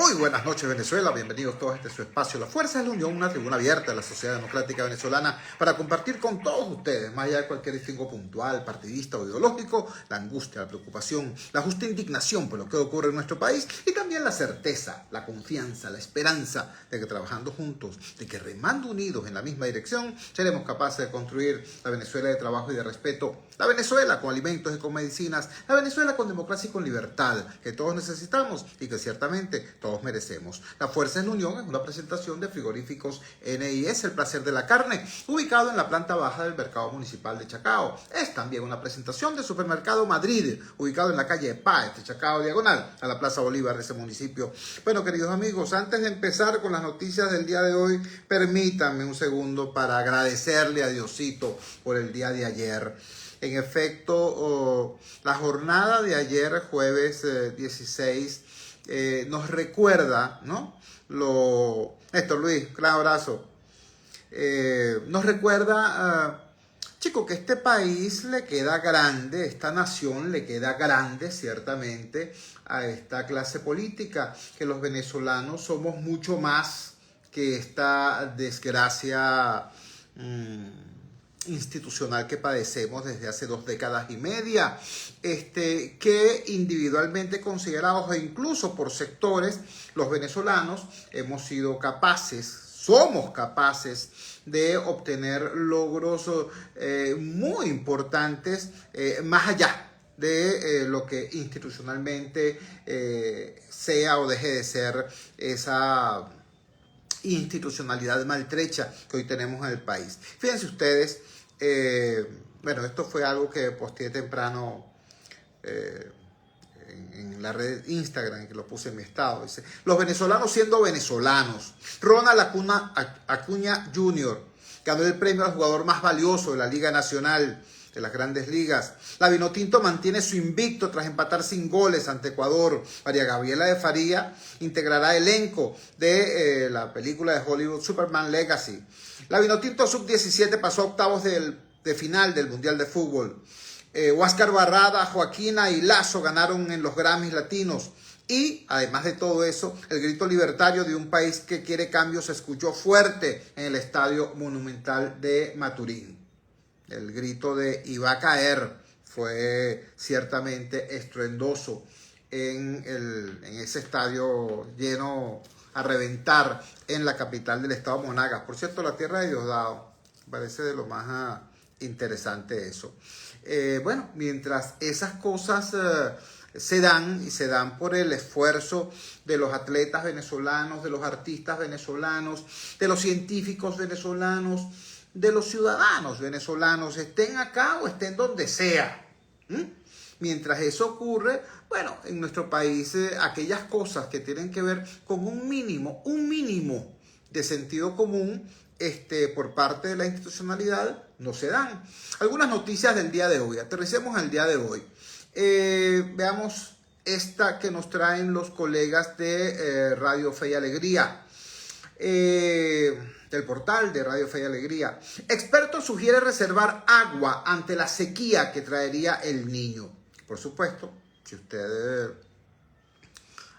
Muy buenas noches, Venezuela. Bienvenidos todos a este su espacio. La Fuerza de la Unión, una tribuna abierta de la sociedad democrática venezolana para compartir con todos ustedes, más allá de cualquier distingo puntual, partidista o ideológico, la angustia, la preocupación, la justa indignación por lo que ocurre en nuestro país y también la certeza, la confianza, la esperanza de que trabajando juntos, de que remando unidos en la misma dirección, seremos capaces de construir la Venezuela de trabajo y de respeto, la Venezuela con alimentos y con medicinas, la Venezuela con democracia y con libertad, que todos necesitamos y que ciertamente todos merecemos. La Fuerza de la Unión es una presentación de Frigoríficos NIS, el placer de la carne, ubicado en la planta baja del Mercado Municipal de Chacao. Es también una presentación de Supermercado Madrid, ubicado en la calle Páez de Chacao, diagonal a la Plaza Bolívar de ese municipio. Bueno, queridos amigos, antes de empezar con las noticias del día de hoy, permítanme un segundo para agradecerle a Diosito por el día de ayer. En efecto, la jornada de ayer, jueves 16, nos recuerda, ¿no? Néstor Luis, un gran abrazo. Nos recuerda, chico, que este país le queda grande, esta nación le queda grande, ciertamente, a esta clase política, que los venezolanos somos mucho más que esta desgracia institucional que padecemos desde hace 2 décadas y media, que individualmente considerados e incluso por sectores, los venezolanos hemos sido capaces, somos capaces de obtener logros muy importantes más allá de lo que institucionalmente sea o deje de ser esa institucionalidad maltrecha que hoy tenemos en el país. Fíjense ustedes, bueno, esto fue algo que posteé temprano en la red Instagram, que lo puse en mi estado. Dice: los venezolanos siendo venezolanos. Ronald Acuña Jr. ganó el premio al jugador más valioso de la Liga Nacional de las Grandes Ligas. La Vinotinto mantiene su invicto tras empatar sin goles ante Ecuador. María Gabriela de Faría integrará elenco de la película de Hollywood Superman Legacy. La Vinotinto Sub-17 pasó a octavos de final del Mundial de Fútbol. Huáscar Barrada, Joaquina y Lazo ganaron en los Grammys Latinos. Y, además de todo eso, el grito libertario de un país que quiere cambio se escuchó fuerte en el Estadio Monumental de Maturín. El grito de "y va a caer" fue ciertamente estruendoso en ese estadio lleno a reventar en la capital del estado Monagas. Por cierto, la tierra de Diosdado. Parece de lo más interesante eso. Bueno, mientras esas cosas se dan por el esfuerzo de los atletas venezolanos, de los artistas venezolanos, de los científicos venezolanos, de los ciudadanos venezolanos, estén acá o estén donde sea. Mientras eso ocurre, bueno, en nuestro país aquellas cosas que tienen que ver con un mínimo de sentido común por parte de la institucionalidad no se dan. Algunas noticias del día de hoy, aterricemos al día de hoy. Veamos esta que nos traen los colegas de Radio Fe y Alegría. Del portal de Radio Fe y Alegría. Experto sugiere reservar agua ante la sequía que traería el Niño. Por supuesto, si usted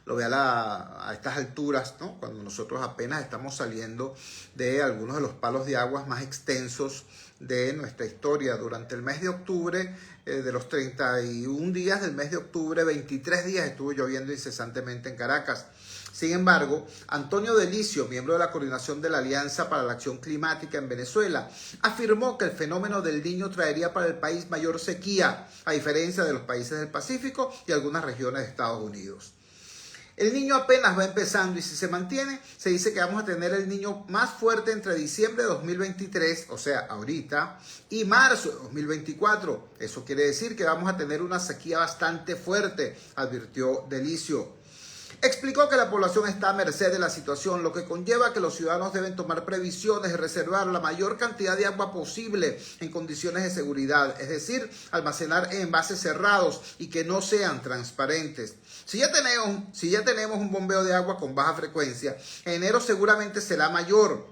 lo ve a estas alturas, ¿no? Cuando nosotros apenas estamos saliendo de algunos de los palos de aguas más extensos de nuestra historia. Durante el mes de octubre, de los 31 días del mes de octubre, 23 días estuvo lloviendo incesantemente en Caracas. Sin embargo, Antonio Delicio, miembro de la coordinación de la Alianza para la Acción Climática en Venezuela, afirmó que el fenómeno del Niño traería para el país mayor sequía, a diferencia de los países del Pacífico y algunas regiones de Estados Unidos. El Niño apenas va empezando y si se mantiene, se dice que vamos a tener el Niño más fuerte entre diciembre de 2023, o sea, ahorita, y marzo de 2024. Eso quiere decir que vamos a tener una sequía bastante fuerte, advirtió Delicio. Explicó que la población está a merced de la situación, lo que conlleva que los ciudadanos deben tomar previsiones y reservar la mayor cantidad de agua posible en condiciones de seguridad, es decir, almacenar en envases cerrados y que no sean transparentes. Si ya tenemos un bombeo de agua con baja frecuencia, en enero seguramente será mayor.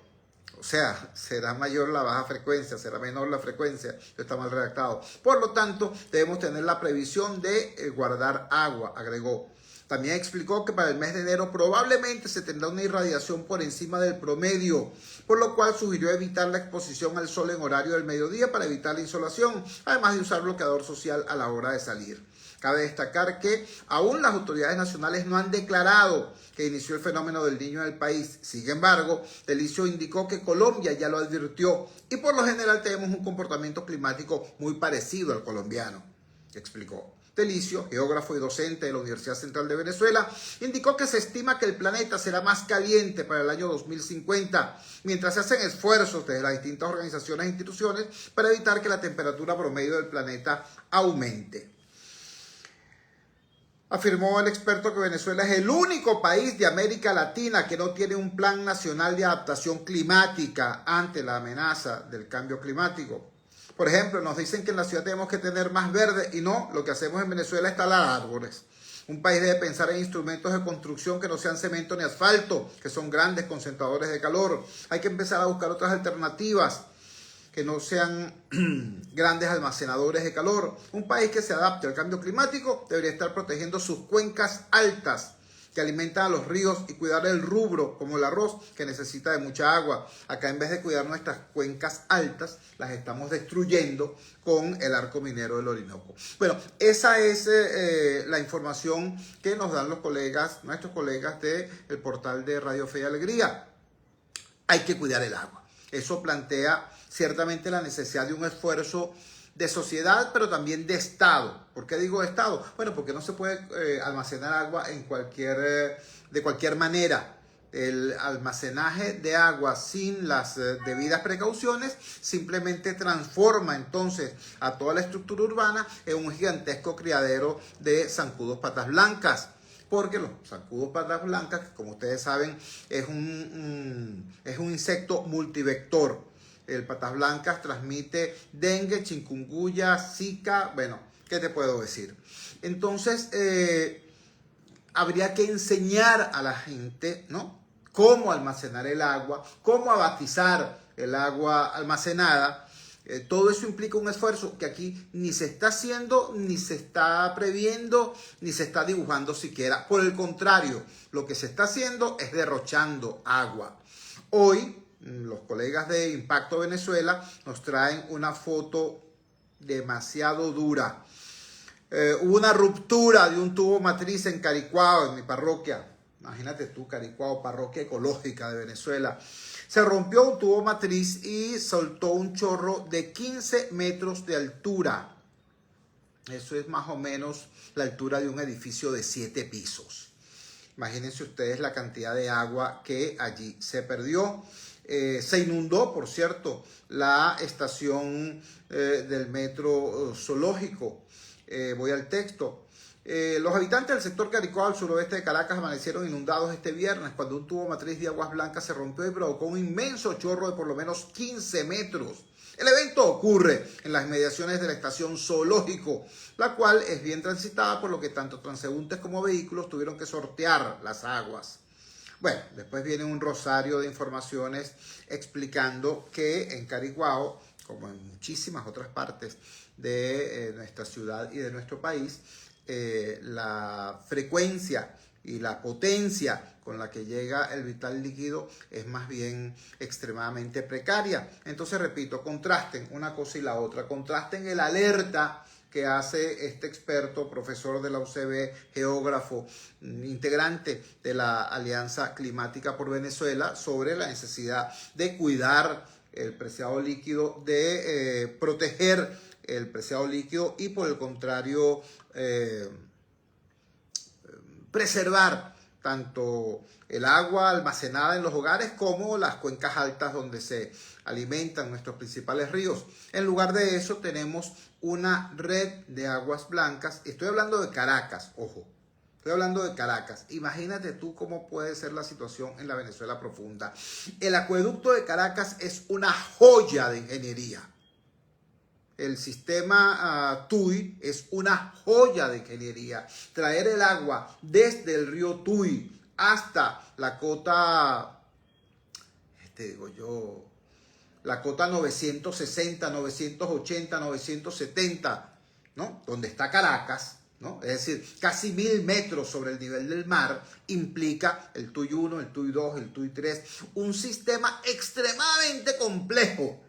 O sea, será mayor la baja frecuencia, será menor la frecuencia, está mal redactado. Por lo tanto, debemos tener la previsión de guardar agua, agregó. También explicó que para el mes de enero probablemente se tendrá una irradiación por encima del promedio, por lo cual sugirió evitar la exposición al sol en horario del mediodía para evitar la insolación, además de usar bloqueador social a la hora de salir. Cabe destacar que aún las autoridades nacionales no han declarado que inició el fenómeno del Niño en el país. Sin embargo, Delicio indicó que Colombia ya lo advirtió y por lo general tenemos un comportamiento climático muy parecido al colombiano, explicó. Delicio, geógrafo y docente de la Universidad Central de Venezuela, indicó que se estima que el planeta será más caliente para el año 2050, mientras se hacen esfuerzos desde las distintas organizaciones e instituciones para evitar que la temperatura promedio del planeta aumente. Afirmó el experto que Venezuela es el único país de América Latina que no tiene un plan nacional de adaptación climática ante la amenaza del cambio climático. Por ejemplo, nos dicen que en la ciudad tenemos que tener más verde y no, lo que hacemos en Venezuela es talar árboles. Un país debe pensar en instrumentos de construcción que no sean cemento ni asfalto, que son grandes concentradores de calor. Hay que empezar a buscar otras alternativas que no sean grandes almacenadores de calor. Un país que se adapte al cambio climático debería estar protegiendo sus cuencas altas que alimentan a los ríos y cuidar el rubro como el arroz que necesita de mucha agua. Acá en vez de cuidar nuestras cuencas altas, las estamos destruyendo con el arco minero del Orinoco. Bueno, esa es la información que nos dan nuestros colegas del portal de Radio Fe y Alegría. Hay que cuidar el agua. Eso plantea ciertamente la necesidad de un esfuerzo de sociedad, pero también de Estado. ¿Por qué digo Estado? Bueno, porque no se puede almacenar agua de cualquier manera. El almacenaje de agua sin las debidas precauciones simplemente transforma entonces a toda la estructura urbana en un gigantesco criadero de zancudos patas blancas. Porque los zancudos patas blancas, que como ustedes saben, es un insecto multivector. El patas blancas transmite dengue, chikungunya, zika, bueno, ¿qué te puedo decir? Entonces, habría que enseñar a la gente, ¿no?, cómo almacenar el agua, cómo abatizar el agua almacenada. Todo eso implica un esfuerzo que aquí ni se está haciendo, ni se está previendo, ni se está dibujando siquiera. Por el contrario, lo que se está haciendo es derrochando agua. Hoy, los colegas de Impacto Venezuela nos traen una foto demasiado dura. Hubo una ruptura de un tubo matriz en Caricuao, en mi parroquia. Imagínate tú, Caricuao, parroquia ecológica de Venezuela. Se rompió un tubo matriz y soltó un chorro de 15 metros de altura. Eso es más o menos la altura de un edificio de 7 pisos. Imagínense ustedes la cantidad de agua que allí se perdió. Se inundó, por cierto, la estación del metro zoológico. Voy al texto. Los habitantes del sector Caricuao al suroeste de Caracas amanecieron inundados este viernes cuando un tubo matriz de aguas blancas se rompió y provocó un inmenso chorro de por lo menos 15 metros. El evento ocurre en las inmediaciones de la estación zoológico, la cual es bien transitada, por lo que tanto transeúntes como vehículos tuvieron que sortear las aguas. Bueno, después viene un rosario de informaciones explicando que en Caricuao, como en muchísimas otras partes de nuestra ciudad y de nuestro país, la frecuencia y la potencia con la que llega el vital líquido es más bien extremadamente precaria. Entonces, repito, contrasten una cosa y la otra, contrasten el alerta que hace este experto, profesor de la UCB, geógrafo, integrante de la Alianza Climática por Venezuela, sobre la necesidad de cuidar el preciado líquido, de proteger el preciado líquido y, por el contrario, preservar tanto el agua almacenada en los hogares como las cuencas altas donde se alimentan nuestros principales ríos. En lugar de eso tenemos una red de aguas blancas. Estoy hablando de Caracas, ojo. Estoy hablando de Caracas. Imagínate tú cómo puede ser la situación en la Venezuela profunda. El acueducto de Caracas es una joya de ingeniería. El sistema Tuy es una joya de ingeniería. Traer el agua desde el río Tuy hasta la cota, la cota 960, 980, 970, ¿no?, donde está Caracas, ¿no? Es decir, casi 1000 metros sobre el nivel del mar, implica el TUI 1, el TUI 2, el TUI 3, un sistema extremadamente complejo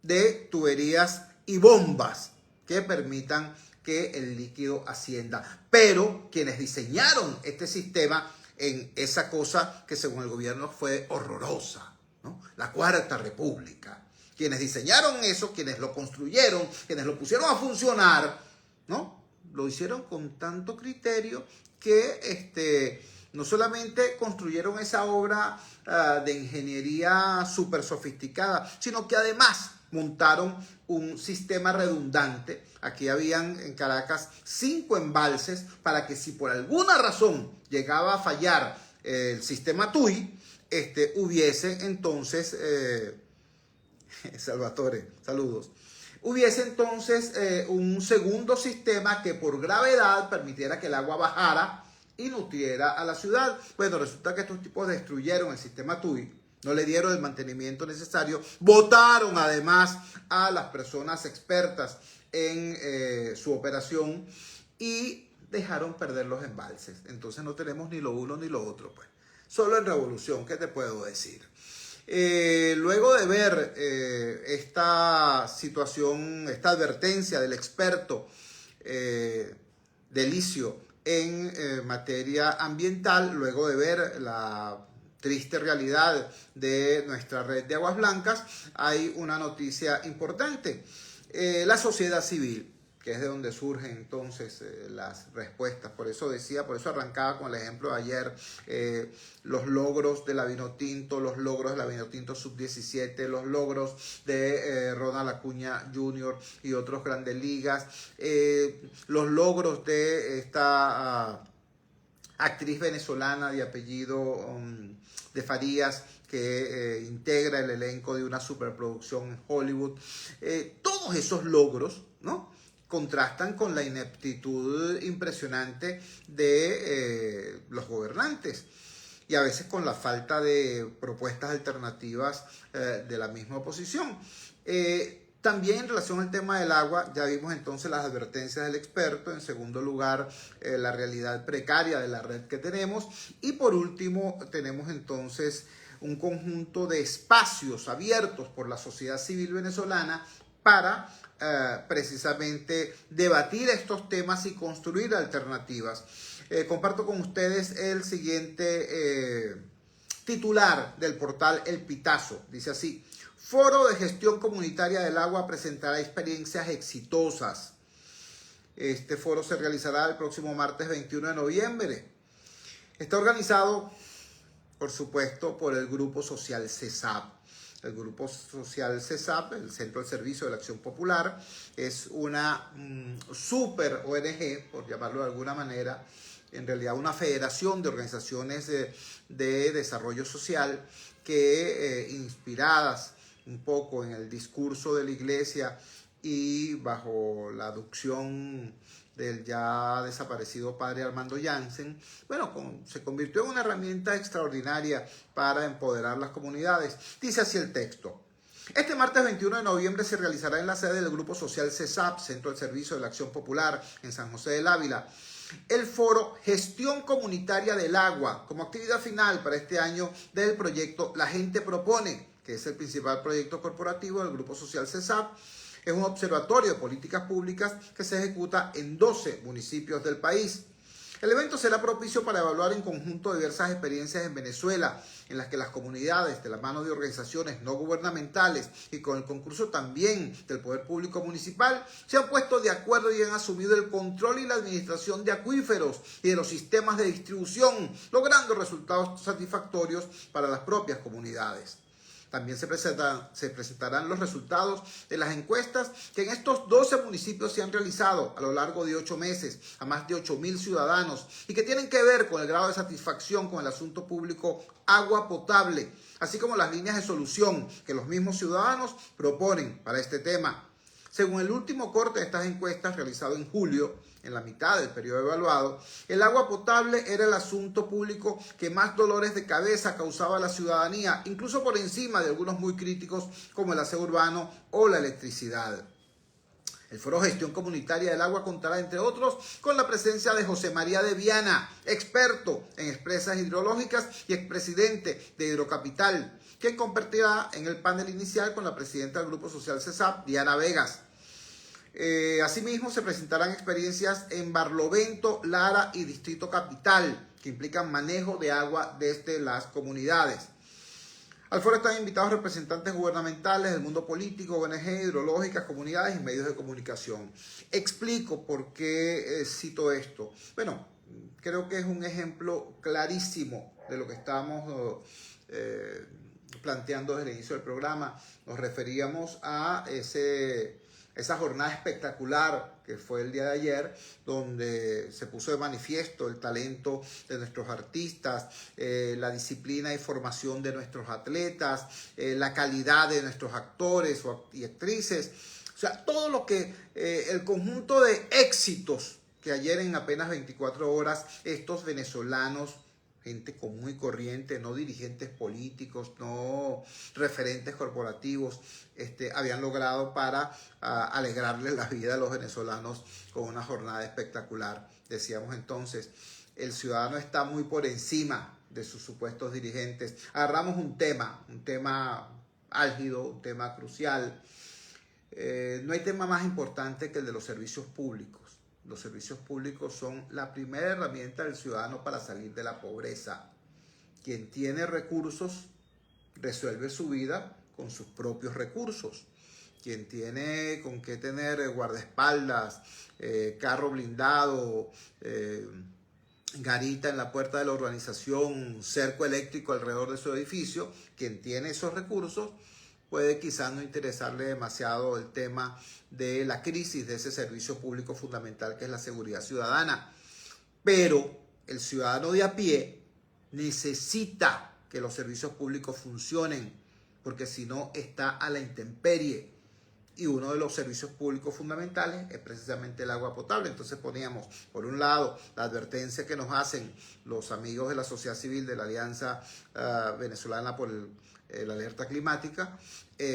de tuberías y bombas que permitan que el líquido ascienda. Pero quienes diseñaron este sistema en esa cosa que según el gobierno fue horrorosa, ¿no? La Cuarta República. Quienes diseñaron eso, quienes lo construyeron, quienes lo pusieron a funcionar, ¿no? Lo hicieron con tanto criterio que no solamente construyeron esa obra de ingeniería súper sofisticada, sino que además montaron un sistema redundante. Aquí habían en Caracas 5 embalses para que si por alguna razón llegaba a fallar el sistema TUI, hubiese entonces, Salvatore, saludos, hubiese entonces un segundo sistema que por gravedad permitiera que el agua bajara y nutriera a la ciudad. Bueno, resulta que estos tipos destruyeron el sistema TUI, no le dieron el mantenimiento necesario, votaron además a las personas expertas en su operación y dejaron perder los embalses. Entonces no tenemos ni lo uno ni lo otro, pues. Solo en revolución, ¿qué te puedo decir? Luego de ver esta situación, esta advertencia del experto Delicio en materia ambiental, luego de ver la triste realidad de nuestra red de aguas blancas, hay una noticia importante. La sociedad civil, que es de donde surgen entonces las respuestas. Por eso decía, por eso arrancaba con el ejemplo de ayer, los logros de la Vinotinto, los logros de la Vinotinto Sub-17, los logros de Ronald Acuña Jr. y otros grandes ligas, los logros de esta actriz venezolana de apellido de Farías, que integra el elenco de una superproducción en Hollywood. Todos esos logros, ¿no?, contrastan con la ineptitud impresionante de los gobernantes y a veces con la falta de propuestas alternativas de la misma oposición. También en relación al tema del agua, ya vimos entonces las advertencias del experto. En segundo lugar, la realidad precaria de la red que tenemos. Y por último, tenemos entonces un conjunto de espacios abiertos por la sociedad civil venezolana para precisamente debatir estos temas y construir alternativas. Comparto con ustedes el siguiente titular del portal El Pitazo. Dice así: Foro de Gestión Comunitaria del Agua presentará experiencias exitosas. Este foro se realizará el próximo martes 21 de noviembre. Está organizado, por supuesto, por el Grupo Social CESAP. El Grupo Social CESAP, el Centro de Servicio de la Acción Popular, es una super ONG, por llamarlo de alguna manera, en realidad una federación de organizaciones de desarrollo social que, inspiradas un poco en el discurso de la Iglesia y bajo la aducción del ya desaparecido padre Armando Janssen, bueno, se convirtió en una herramienta extraordinaria para empoderar las comunidades. Dice así el texto: este martes 21 de noviembre se realizará en la sede del Grupo Social CESAP, Centro de Servicio de la Acción Popular, en San José del Ávila, el foro Gestión Comunitaria del Agua, como actividad final para este año del proyecto La Gente Propone, que es el principal proyecto corporativo del Grupo Social CESAP. Es un observatorio de políticas públicas que se ejecuta en 12 municipios del país. El evento será propicio para evaluar en conjunto diversas experiencias en Venezuela, en las que las comunidades, de la mano de organizaciones no gubernamentales y con el concurso también del Poder Público Municipal, se han puesto de acuerdo y han asumido el control y la administración de acuíferos y de los sistemas de distribución, logrando resultados satisfactorios para las propias comunidades. También se presentarán los resultados de las encuestas que en estos 12 municipios se han realizado a lo largo de 8 meses a más de 8.000 ciudadanos y que tienen que ver con el grado de satisfacción con el asunto público agua potable, así como las líneas de solución que los mismos ciudadanos proponen para este tema. Según el último corte de estas encuestas realizado en julio, en la mitad del periodo evaluado, el agua potable era el asunto público que más dolores de cabeza causaba a la ciudadanía, incluso por encima de algunos muy críticos como el aseo urbano o la electricidad. El Foro Gestión Comunitaria del Agua contará, entre otros, con la presencia de José María de Viana, experto en empresas hidrológicas y expresidente de Hidrocapital, quien compartirá en el panel inicial con la presidenta del Grupo Social CESAP, Diana Vegas. Asimismo, se presentarán experiencias en Barlovento, Lara y Distrito Capital, que implican manejo de agua desde las comunidades. Al foro están invitados representantes gubernamentales, del mundo político, ONG, hidrológicas, comunidades y medios de comunicación. Explico por qué cito esto. Bueno, creo que es un ejemplo clarísimo de lo que estamos planteando desde el inicio del programa. Nos referíamos a esa jornada espectacular que fue el día de ayer, donde se puso de manifiesto el talento de nuestros artistas, la disciplina y formación de nuestros atletas, la calidad de nuestros actores y actrices. O sea, todo lo que, el conjunto de éxitos que ayer en apenas 24 horas estos venezolanos, gente común y corriente, no dirigentes políticos, no referentes corporativos, habían logrado para alegrarles la vida a los venezolanos con una jornada espectacular. Decíamos entonces, el ciudadano está muy por encima de sus supuestos dirigentes. Agarramos un tema álgido, un tema crucial. No hay tema más importante que el de los servicios públicos. Los servicios públicos son la primera herramienta del ciudadano para salir de la pobreza. Quien tiene recursos resuelve su vida con sus propios recursos. Quien tiene con qué tener guardaespaldas, carro blindado, garita en la puerta de la urbanización, cerco eléctrico alrededor de su edificio, quien tiene esos recursos puede quizás no interesarle demasiado el tema de la crisis de ese servicio público fundamental que es la seguridad ciudadana. Pero el ciudadano de a pie necesita que los servicios públicos funcionen, porque si no está a la intemperie. Y uno de los servicios públicos fundamentales es precisamente el agua potable. Entonces poníamos, por un lado, la advertencia que nos hacen los amigos de la sociedad civil de la Alianza Venezolana por la alerta climática,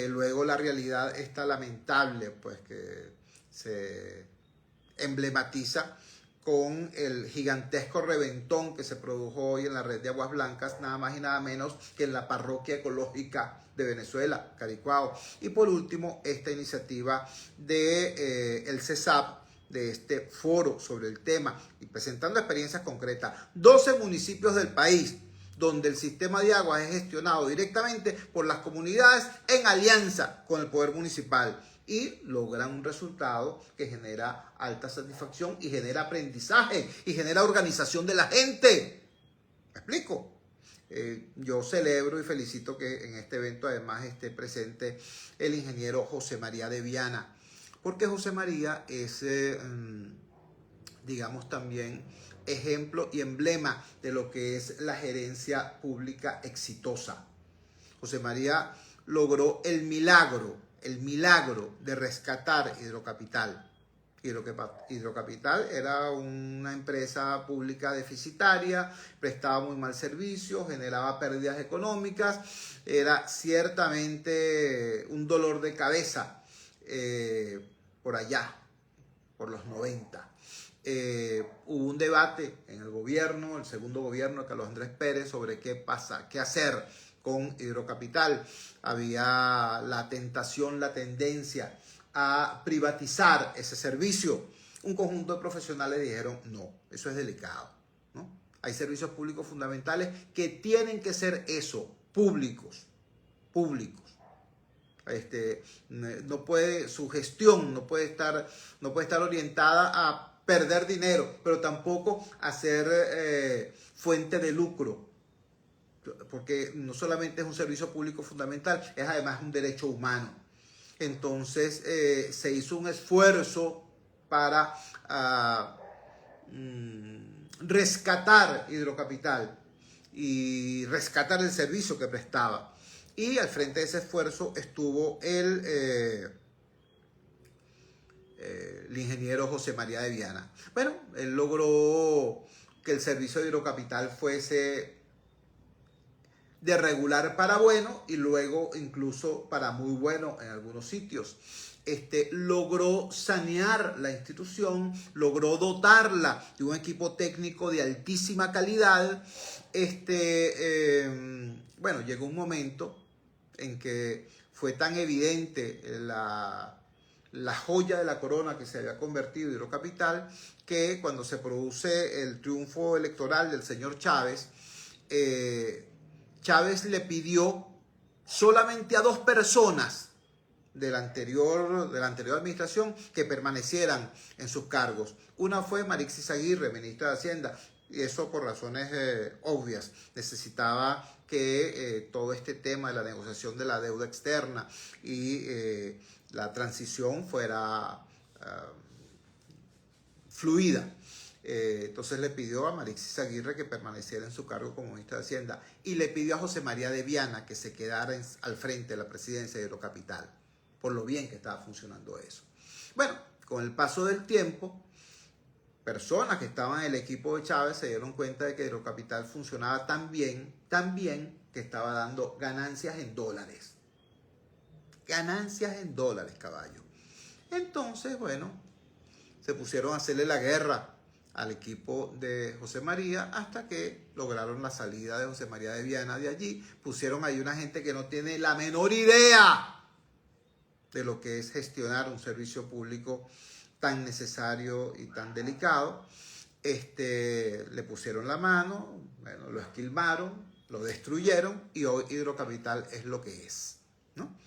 luego la realidad está lamentable, pues que se emblematiza con el gigantesco reventón que se produjo hoy en la red de aguas blancas, nada más y nada menos que en la parroquia ecológica de Venezuela, Caricuao. Y por último, esta iniciativa de el CESAP, de este foro sobre el tema, y presentando experiencias concretas. 12 municipios del país donde el sistema de aguas es gestionado directamente por las comunidades en alianza con el poder municipal y logran un resultado que genera alta satisfacción y genera aprendizaje y genera organización de la gente. ¿Me explico? Yo celebro y felicito que en este evento además esté presente el ingeniero José María de Viana, porque José María es, digamos, también ejemplo y emblema de lo que es la gerencia pública exitosa. José María logró el milagro de rescatar Hidrocapital. Hidrocapital era una empresa pública deficitaria, prestaba muy mal servicio, generaba pérdidas económicas, era ciertamente un dolor de cabeza por allá, por los 90. Hubo un debate en el gobierno, el segundo gobierno de Carlos Andrés Pérez, sobre qué hacer con Hidrocapital. Había la tentación, la tendencia a privatizar ese servicio. Un conjunto de profesionales dijeron, no, eso es delicado, ¿no? Hay servicios públicos fundamentales que tienen que ser eso, públicos. No puede, su gestión no puede estar orientada a perder dinero, pero tampoco a ser fuente de lucro, porque no solamente es un servicio público fundamental, es además un derecho humano. Entonces se hizo un esfuerzo para rescatar Hidrocapital y rescatar el servicio que prestaba. Y al frente de ese esfuerzo estuvo el ingeniero José María de Viana. Bueno, él logró que el servicio de Hidrocapital fuese de regular para bueno y luego incluso para muy bueno en algunos sitios. logró sanear la institución, logró dotarla de un equipo técnico de altísima calidad. Bueno, llegó un momento en que fue tan evidente la joya de la corona que se había convertido en Hidrocapital, que cuando se produce el triunfo electoral del señor Chávez, Chávez le pidió solamente a 2 personas de la anterior administración que permanecieran en sus cargos. Una fue Marixis Aguirre, ministra de Hacienda, y eso por razones obvias. Necesitaba que todo este tema de la negociación de la deuda externa y la transición fuera fluida. Entonces le pidió a Marixis Aguirre que permaneciera en su cargo como ministra de Hacienda y le pidió a José María de Viana que se quedara al frente de la presidencia de Hidrocapital, por lo bien que estaba funcionando eso. Bueno, con el paso del tiempo, personas que estaban en el equipo de Chávez se dieron cuenta de que Hidrocapital funcionaba tan bien, que estaba dando ganancias en dólares. Ganancias en dólares, caballo. Entonces, bueno, se pusieron a hacerle la guerra al equipo de José María hasta que lograron la salida de José María de Viana de allí. Pusieron ahí una gente que no tiene la menor idea de lo que es gestionar un servicio público tan necesario y tan delicado. Le pusieron la mano, bueno, lo esquilmaron, lo destruyeron y hoy Hidrocapital es lo que es, ¿no?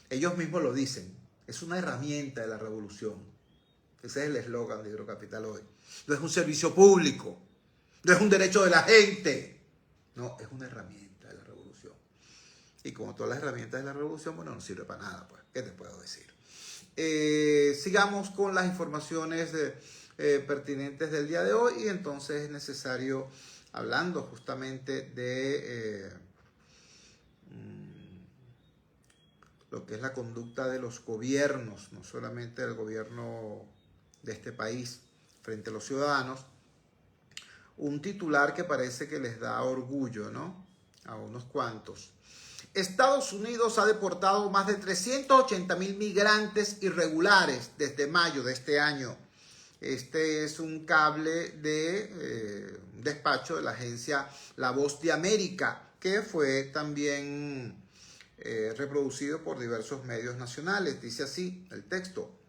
Ellos mismos lo dicen, es una herramienta de la revolución. Ese es el eslogan de Hidrocapital hoy. No es un servicio público, no es un derecho de la gente, no, es una herramienta de la revolución. Y como todas las herramientas de la revolución, bueno, no sirve para nada, pues, ¿qué te puedo decir? Sigamos con las informaciones pertinentes del día de hoy y entonces es necesario, hablando justamente de lo que es la conducta de los gobiernos, no solamente del gobierno de este país frente a los ciudadanos, un titular que parece que les da orgullo, ¿no? A unos cuantos. Estados Unidos ha deportado más de 380,000 migrantes irregulares desde mayo de este año. Este es un cable de despacho de la agencia La Voz de América, que fue también reproducido por diversos medios nacionales. Dice así el texto.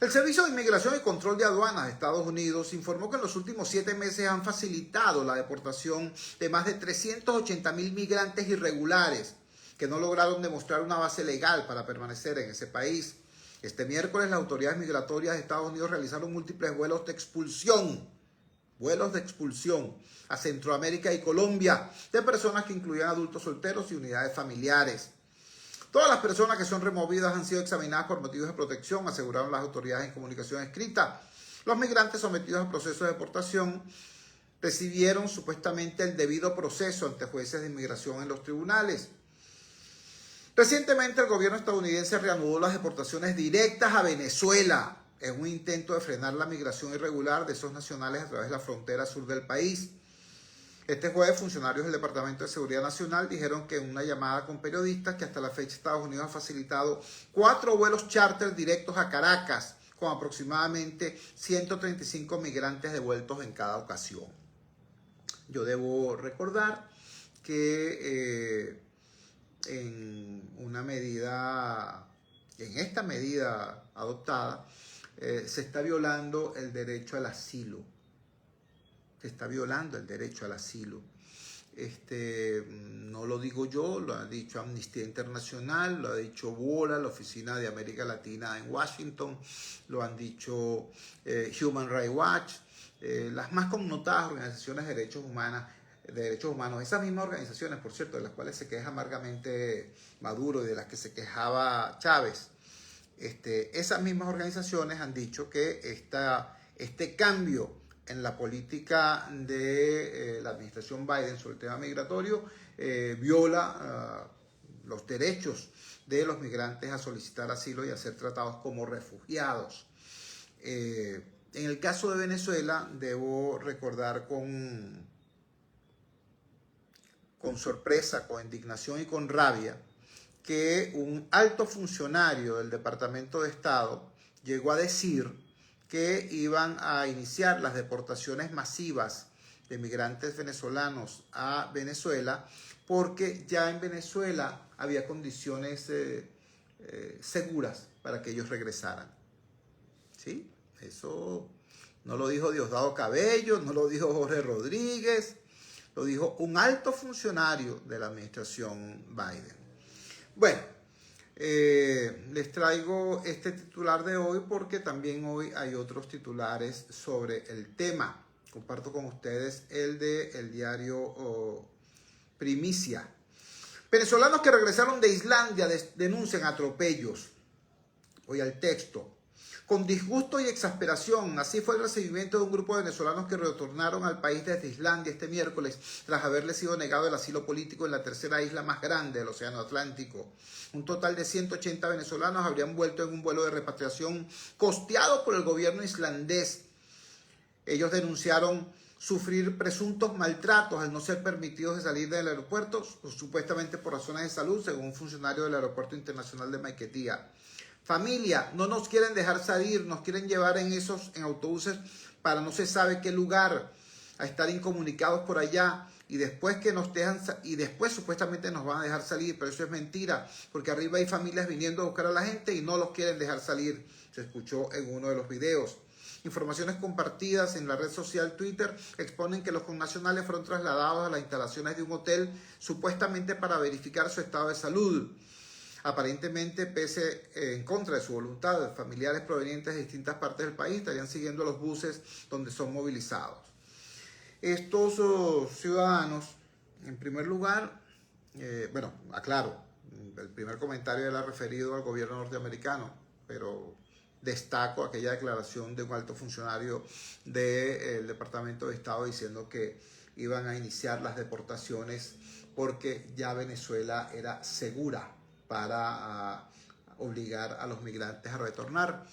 El Servicio de Inmigración y Control de Aduanas de Estados Unidos informó que en los últimos 7 meses han facilitado la deportación de más de 380,000 migrantes irregulares que no lograron demostrar una base legal para permanecer en ese país. Este miércoles las autoridades migratorias de Estados Unidos realizaron múltiples vuelos de expulsión a Centroamérica y Colombia de personas que incluían adultos solteros y unidades familiares. Todas las personas que son removidas han sido examinadas por motivos de protección, aseguraron las autoridades en comunicación escrita. Los migrantes sometidos al proceso de deportación recibieron supuestamente el debido proceso ante jueces de inmigración en los tribunales. Recientemente el gobierno estadounidense reanudó las deportaciones directas a Venezuela en un intento de frenar la migración irregular de esos nacionales a través de la frontera sur del país. Este jueves, funcionarios del Departamento de Seguridad Nacional dijeron que en una llamada con periodistas que hasta la fecha Estados Unidos ha facilitado 4 vuelos charter directos a Caracas con aproximadamente 135 migrantes devueltos en cada ocasión. Yo debo recordar que en esta medida adoptada se está violando el derecho al asilo. Se está violando el derecho al asilo. No lo digo yo, lo ha dicho Amnistía Internacional, lo ha dicho WOLA, la Oficina de América Latina en Washington, lo han dicho Human Rights Watch, las más connotadas organizaciones de derechos humanos, esas mismas organizaciones, por cierto, de las cuales se queja amargamente Maduro y de las que se quejaba Chávez. Esas mismas organizaciones han dicho que este cambio en la política de la administración Biden sobre el tema migratorio viola los derechos de los migrantes a solicitar asilo y a ser tratados como refugiados. En el caso de Venezuela, debo recordar con sorpresa, con indignación y con rabia que un alto funcionario del Departamento de Estado llegó a decir que iban a iniciar las deportaciones masivas de migrantes venezolanos a Venezuela porque ya en Venezuela había condiciones seguras para que ellos regresaran. ¿Sí? Eso no lo dijo Diosdado Cabello, no lo dijo Jorge Rodríguez, lo dijo un alto funcionario de la administración Biden. Bueno, les traigo este titular de hoy porque también hoy hay otros titulares sobre el tema. Comparto con ustedes el de el diario Primicia. Venezolanos que regresaron de Islandia denuncian atropellos. Voy al texto. Con disgusto y exasperación, así fue el recibimiento de un grupo de venezolanos que retornaron al país desde Islandia este miércoles tras haberles sido negado el asilo político en la tercera isla más grande del Océano Atlántico. Un total de 180 venezolanos habrían vuelto en un vuelo de repatriación costeado por el gobierno islandés. Ellos denunciaron sufrir presuntos maltratos al no ser permitidos de salir del aeropuerto, supuestamente por razones de salud, según un funcionario del Aeropuerto Internacional de Maiquetía. Familia, no nos quieren dejar salir, nos quieren llevar en autobuses para no se sabe qué lugar, a estar incomunicados por allá y después que nos dejan y después supuestamente nos van a dejar salir, pero eso es mentira, porque arriba hay familias viniendo a buscar a la gente y no los quieren dejar salir. Se escuchó en uno de los videos. Informaciones compartidas en la red social Twitter exponen que los connacionales fueron trasladados a las instalaciones de un hotel supuestamente para verificar su estado de salud. Aparentemente, pese en contra de su voluntad, familiares provenientes de distintas partes del país estarían siguiendo los buses donde son movilizados. Estos ciudadanos, en primer lugar, aclaro, el primer comentario era referido al gobierno norteamericano, pero destaco aquella declaración de un alto funcionario del Departamento de Estado diciendo que iban a iniciar las deportaciones porque ya Venezuela era segura para obligar a los migrantes a retornar.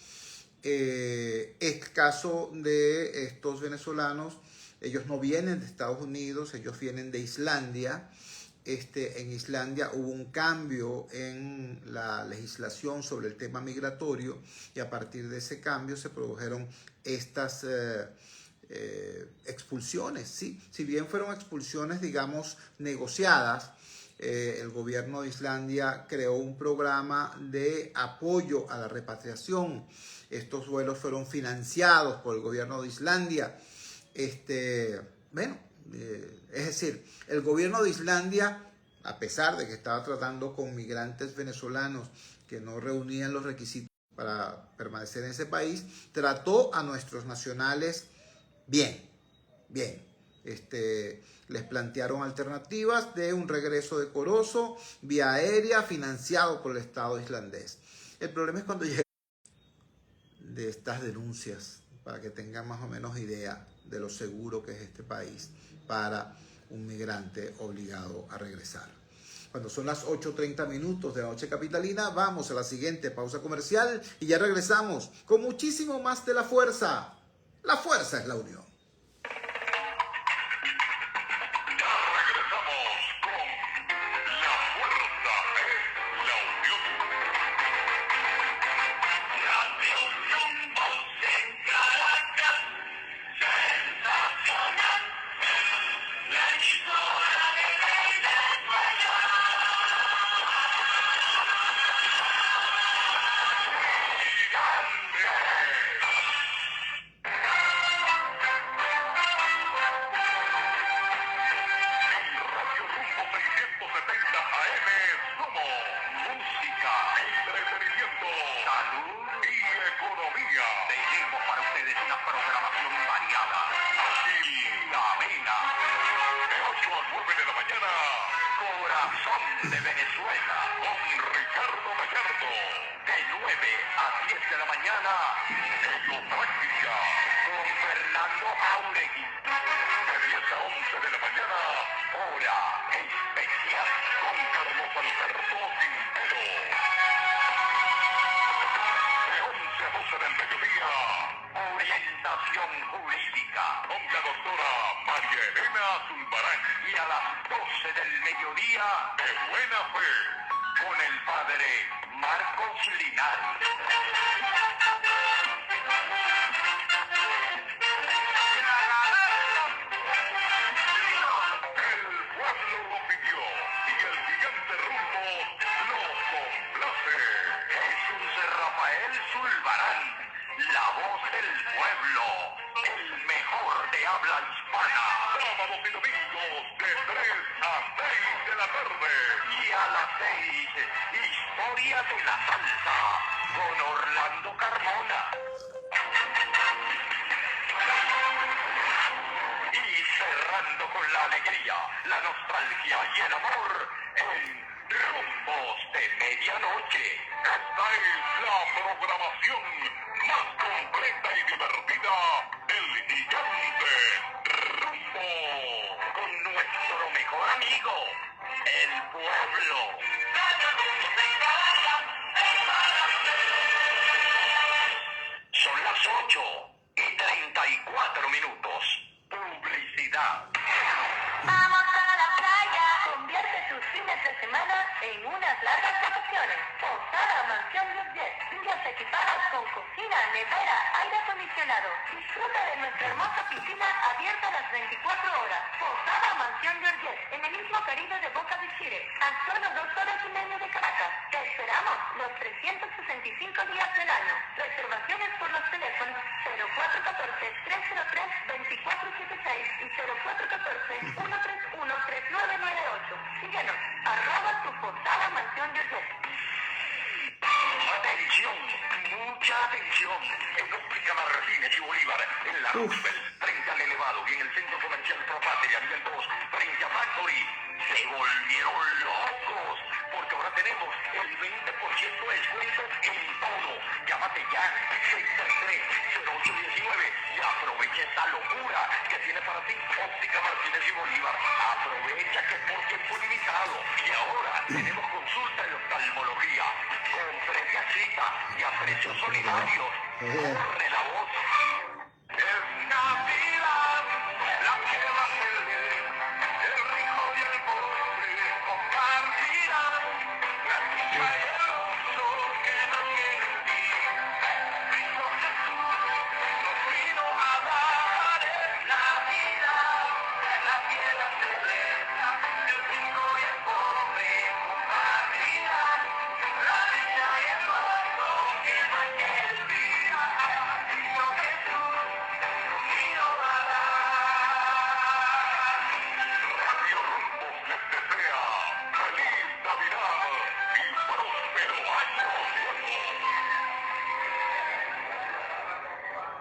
El caso de estos venezolanos, ellos no vienen de Estados Unidos, ellos vienen de Islandia. En Islandia hubo un cambio en la legislación sobre el tema migratorio y a partir de ese cambio se produjeron estas expulsiones. ¿Sí? Si bien fueron expulsiones, digamos, negociadas, el gobierno de Islandia creó un programa de apoyo a la repatriación. Estos vuelos fueron financiados por el gobierno de Islandia. Es decir, el gobierno de Islandia, a pesar de que estaba tratando con migrantes venezolanos que no reunían los requisitos para permanecer en ese país, trató a nuestros nacionales bien. Les plantearon alternativas de un regreso decoroso vía aérea financiado por el Estado islandés. El problema es cuando llegan de estas denuncias, para que tengan más o menos idea de lo seguro que es este país para un migrante obligado a regresar. Cuando son las 8:30 de la noche capitalina, vamos a la siguiente pausa comercial y ya regresamos con muchísimo más de La Fuerza. La fuerza es la unión. De Venezuela, con Ricardo Gallardo, de 9 a 10 de la mañana, Ecopráctica, con Fernando Jauregui, de 10 a 11 de la mañana, Hora Especial, con Carlos Alberto Quintero, de 11 a 12 del mediodía, Orientación Jurídica, con la doctora María Elena Zulbarán, y a las 12 del mediodía, de Buena Fe, con el padre Marcos Linares. El pueblo lo pidió y el gigante Rumbo lo complace. Jesús Rafael Zulbarán, la voz del pueblo, el mejor de habla hispana. Sábados y domingos de 3 a 6 de la tarde. Y a las 6, Historia de la Salsa con Orlando Carmona. Y cerrando con la alegría, la nostalgia y el amor en Rumbos de Medianoche. Esta es la programación más completa y divertida del gigante Rumbo, con nuestro mejor amigo, el pueblo. Son las 8:34. Publicidad. Vamos a la playa. Convierte tus fines de semana en unas largas vacaciones. Posada Mansión Georgette. Villas equipadas con cocina, nevera, aire acondicionado. Disfruta de nuestra hermosa piscina abierta las 24 horas. Posada Mansión Georgette. En el mismo Caribe de Boca de Chile. A solo 2 horas y media de Caracas. Te esperamos los 365 días del año. Reservaciones por los teléfonos 0414-303-2476 y 0414-131-3998. Síguenos, @ tu Posada Mansión Georgette. Atención, mucha atención. En Óptica Martínez y Bolívar, en la Roosevelt, frente al Elevado y en el Centro Comercial Propatria, nivel 2, frente a Factory, se volvieron locos, porque ahora tenemos el 20% de descuento en todo. Llámate ya, 633-0819 y aprovecha esta locura que tiene para ti Óptica Martínez y Bolívar. Aprovecha que es por tiempo limitado. Y ahora tenemos consulta en oftalmología con previa cita y a precios solidarios. Corre la voz. Es Navidad, la que va a feliz, el rico y el pobre compartirán la dicha y el gozo que nos tiene en ti. Cristo Jesús nos vino a dar en Navidad, la tierra celebra, el rico y el pobre compartirán la dicha y el gozo que nos tiene en ti. Cristo Jesús nos vino a dar. Radio Rumbos les desea feliz Navidad y próspero año nuevo.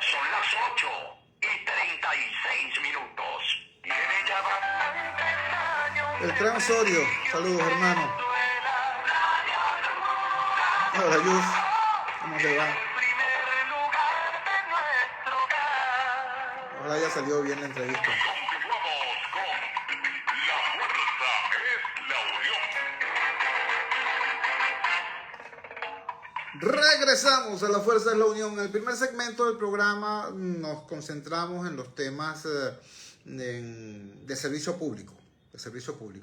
Son las 8:36. Tiene ya bastantes años. Beltrán Osorio, saludos hermano. Hola Yus, ¿cómo te va? El primer lugar de nuestro hogar. Ojalá haya salido bien la entrevista. Continuamos con La Fuerza es la Unión. Regresamos a La Fuerza de la Unión. En el primer segmento del programa nos concentramos en los temas de servicio público.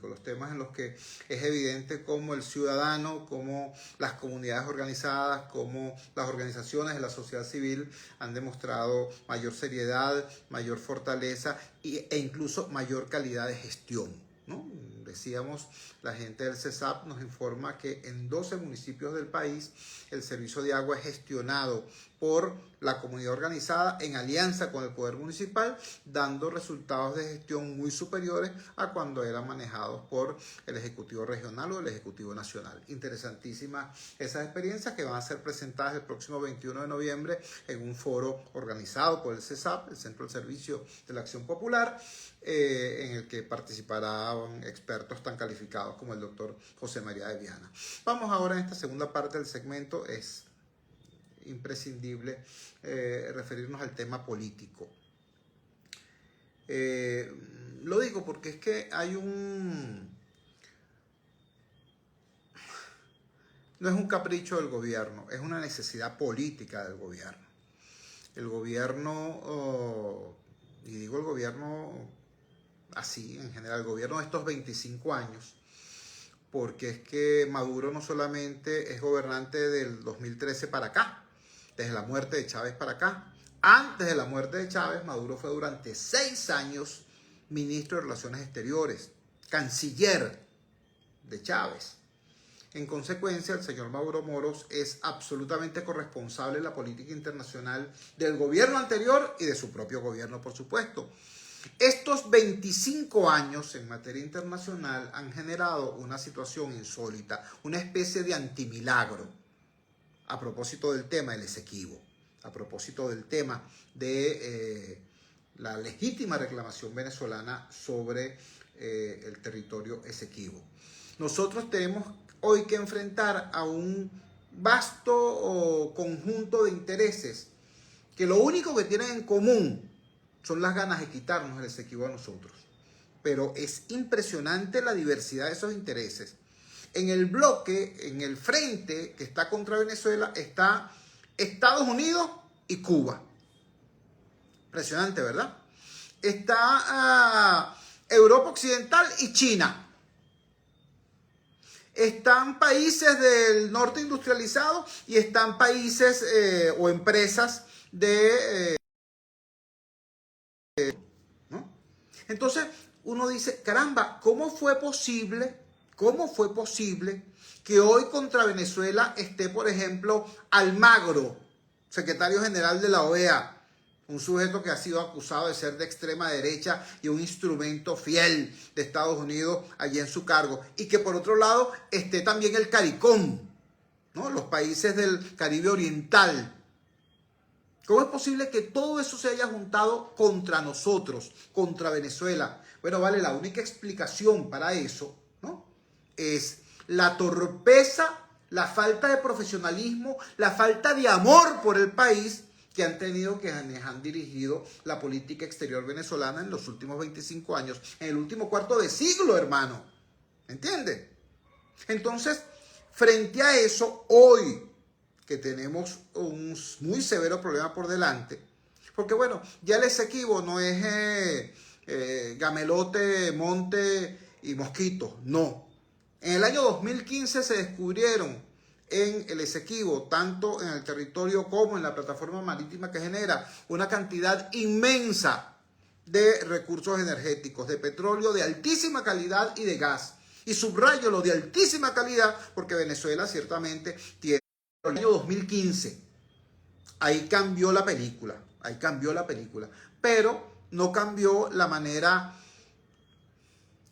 Los temas en los que es evidente cómo el ciudadano, cómo las comunidades organizadas, cómo las organizaciones de la sociedad civil han demostrado mayor seriedad, mayor fortaleza e incluso mayor calidad de gestión, ¿no? Decíamos, la gente del CESAP nos informa que en 12 municipios del país el servicio de agua es gestionado por la comunidad organizada en alianza con el poder municipal, dando resultados de gestión muy superiores a cuando eran manejados por el Ejecutivo Regional o el Ejecutivo Nacional. Interesantísimas esas experiencias que van a ser presentadas el próximo 21 de noviembre en un foro organizado por el CESAP, el Centro del Servicio de la Acción Popular, en el que participarán expertos tan calificados como el doctor José María de Viana. Vamos ahora en esta segunda parte del segmento. Es imprescindible referirnos al tema político. Lo digo porque es que hay no es un capricho del gobierno, es una necesidad política del gobierno. El gobierno, y digo el gobierno así en general, el gobierno de estos 25 años, porque es que Maduro no solamente es gobernante del 2013 para acá, desde la muerte de Chávez para acá. Antes de la muerte de Chávez, Maduro fue durante 6 años ministro de Relaciones Exteriores, canciller de Chávez. En consecuencia, el señor Mauro Moros es absolutamente corresponsable de la política internacional del gobierno anterior y de su propio gobierno, por supuesto. Estos 25 años en materia internacional han generado una situación insólita, una especie de antimilagro, a propósito del tema del Esequibo, a propósito del tema de la legítima reclamación venezolana sobre el territorio Esequibo. Nosotros tenemos hoy que enfrentar a un vasto conjunto de intereses que lo único que tienen en común son las ganas de quitarnos el Esequibo a nosotros. Pero es impresionante la diversidad de esos intereses. En el bloque, en el frente que está contra Venezuela, está Estados Unidos y Cuba. Impresionante, ¿verdad? Está Europa Occidental y China. Están países del norte industrializado y están países o empresas de... ¿no? Entonces uno dice, caramba, ¿cómo fue posible que hoy contra Venezuela esté, por ejemplo, Almagro, secretario general de la OEA, un sujeto que ha sido acusado de ser de extrema derecha y un instrumento fiel de Estados Unidos allí en su cargo, y que por otro lado esté también el CARICOM, ¿no? Los países del Caribe Oriental? ¿Cómo es posible que todo eso se haya juntado contra nosotros, contra Venezuela? Bueno, vale, la única explicación para eso, ¿no?, es la torpeza, la falta de profesionalismo, la falta de amor por el país que han tenido quienes han dirigido la política exterior venezolana en los últimos 25 años, en el último cuarto de siglo, hermano. ¿Entiende? Entonces, frente a eso, hoy que tenemos un muy severo problema por delante, porque bueno, ya el Esequibo no es gamelote, monte y mosquito, no. En el año 2015 se descubrieron en el Esequibo, tanto en el territorio como en la plataforma marítima, que genera una cantidad inmensa de recursos energéticos, de petróleo de altísima calidad y de gas. Y subrayo lo de altísima calidad porque Venezuela ciertamente tiene el año 2015. Ahí cambió la película, pero no cambió la manera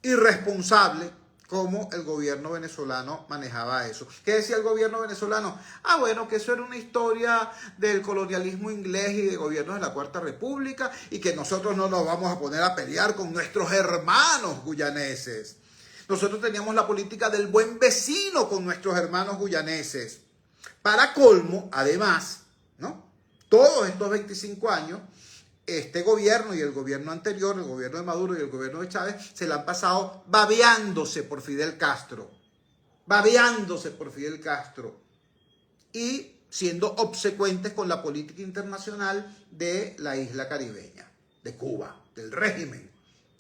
irresponsable cómo el gobierno venezolano manejaba eso. ¿Qué decía el gobierno venezolano? Ah, bueno, que eso era una historia del colonialismo inglés y de gobiernos de la Cuarta República y que nosotros no nos vamos a poner a pelear con nuestros hermanos guyaneses. Nosotros teníamos la política del buen vecino con nuestros hermanos guyaneses. Para colmo, además, ¿no?, todos estos 25 años, este gobierno y el gobierno anterior, el gobierno de Maduro y el gobierno de Chávez, se la han pasado babeándose por Fidel Castro. Y siendo obsecuentes con la política internacional de la isla caribeña, de Cuba, del régimen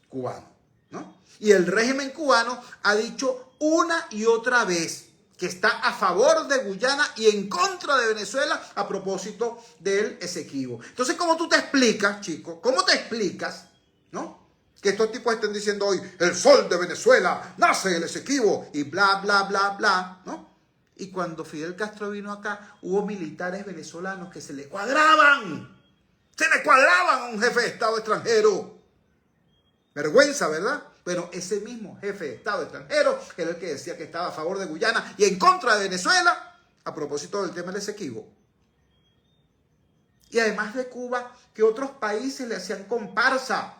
cubano, ¿no? Y el régimen cubano ha dicho una y otra vez que está a favor de Guyana y en contra de Venezuela a propósito del Esequibo. Entonces, ¿cómo tú te explicas, chico? ¿Cómo te explicas, no?, que estos tipos estén diciendo hoy, el sol de Venezuela nace el Esequibo y bla, bla, bla, bla, ¿no? Y cuando Fidel Castro vino acá, hubo militares venezolanos que se le cuadraban a un jefe de Estado extranjero. Vergüenza, ¿verdad? Bueno, ese mismo jefe de Estado extranjero era el que decía que estaba a favor de Guyana y en contra de Venezuela a propósito del tema del Esequibo. Y además de Cuba, ¿qué otros países le hacían comparsa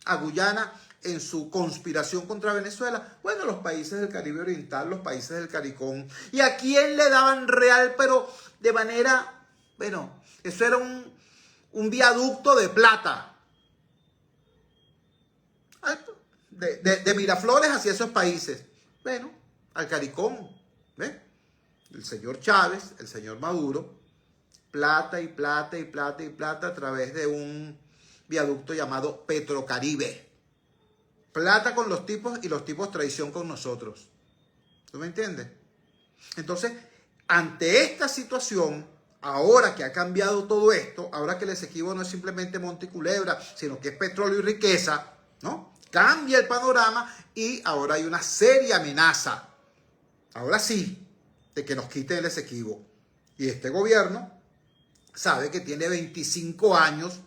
a Guyana en su conspiración contra Venezuela? Bueno, los países del Caribe Oriental, los países del CARICOM. ¿Y a quién le daban real, pero de manera, bueno, eso era un viaducto de plata? De Miraflores hacia esos países. Bueno, al CARICOM, ¿ves? El señor Chávez, el señor Maduro, plata y plata y plata y plata a través de un viaducto llamado Petrocaribe. Plata con los tipos y los tipos traición con nosotros. ¿Tú me entiendes? Entonces, ante esta situación, ahora que ha cambiado todo esto, ahora que el Esequibo no es simplemente monte y culebra, sino que es petróleo y riqueza, ¿no? Cambia el panorama y ahora hay una seria amenaza, ahora sí, de que nos quiten el Esequibo. Y este gobierno sabe que tiene 25 años